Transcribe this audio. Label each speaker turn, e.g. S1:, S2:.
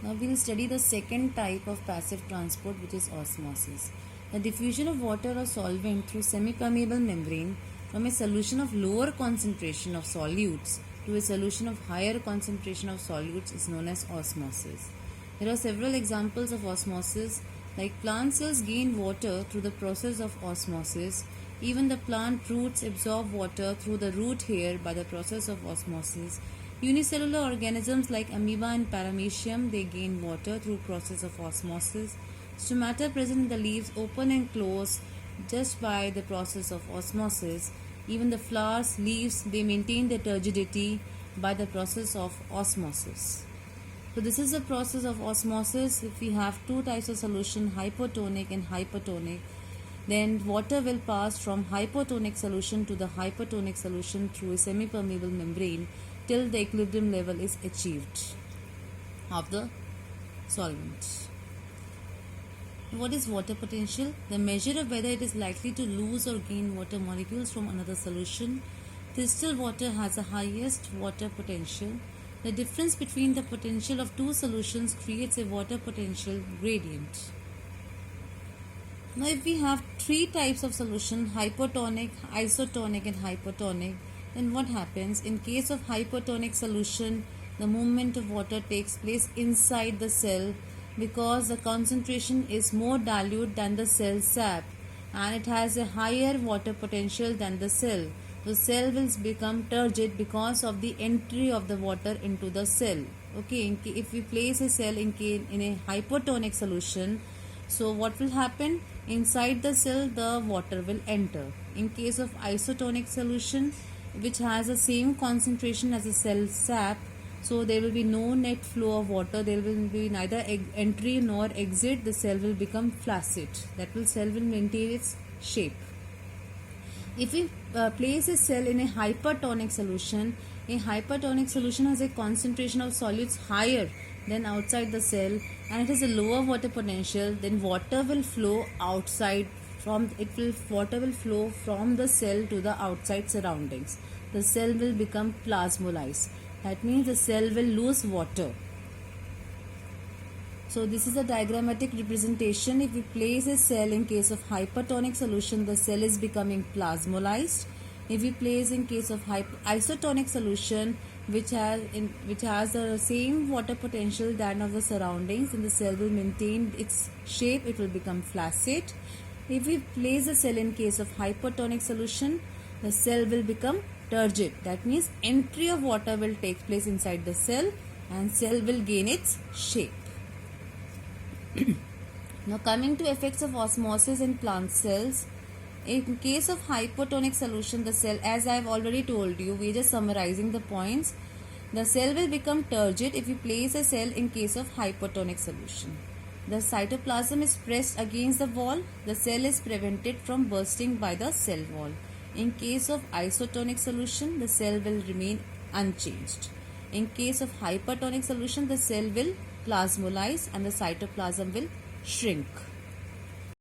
S1: Now we'll study the second type of passive transport, which is osmosis. The diffusion of water or solvent through semi-permeable membrane from a solution of lower concentration of solutes to a solution of higher concentration of solutes is known as osmosis. There are several examples of osmosis, like plant cells gain water through the process of osmosis. Even the plant roots absorb water through the root hair by the process of osmosis. Unicellular organisms like amoeba and paramecium, they gain water through process of osmosis. Stomata present in the leaves open and close just by the process of osmosis. Even the flowers, leaves, they maintain their turgidity by the process of osmosis. So this is the process of osmosis. If we have two types of solution, hypotonic and hypertonic, then water will pass from hypotonic solution to the hypertonic solution through a semi-permeable membrane till the equilibrium level is achieved of the solvent. What is water potential? The measure of whether it is likely to lose or gain water molecules from another solution. Crystal water has the highest water potential. The difference between the potential of two solutions creates a water potential gradient. Now if we have three types of solution, hypotonic, isotonic and hypertonic, then what happens? In case of hypertonic solution, the movement of water takes place inside the cell because the concentration is more dilute than the cell sap and it has a higher water potential than the cell. The cell will become turgid because of the entry of the water into the cell. Okay, if we place a cell in a hypertonic solution, so what will happen? Inside the cell, the water will enter. In case of isotonic solution, which has the same concentration as the cell sap, so there will be no net flow of water. There will be neither entry nor exit. The cell will become flaccid. Cell will maintain its shape. If we place a cell in a hypertonic solution has a concentration of solutes higher than outside the cell and it has a lower water potential, then water will flow from the cell to the outside surroundings. The cell will become plasmolized. That means the cell will lose water. So this is a diagrammatic representation. If we place a cell in case of hypertonic solution, the cell is becoming plasmolized. If we place in case of isotonic solution, which has the same water potential than of the surroundings, and the cell will maintain its shape, it will become flaccid. If we place a cell in case of hypertonic solution, the cell will become turgid. That means entry of water will take place inside the cell and cell will gain its shape. Now coming to effects of osmosis in plant cells. In case of hypotonic solution, the cell, as I have already told you, we are just summarizing the points. The cell will become turgid if you place a cell in case of hypotonic solution. The cytoplasm is pressed against the wall. The cell is prevented from bursting by the cell wall. In case of isotonic solution, the cell will remain unchanged. In case of hypertonic solution, the cell will plasmolize and the cytoplasm will shrink.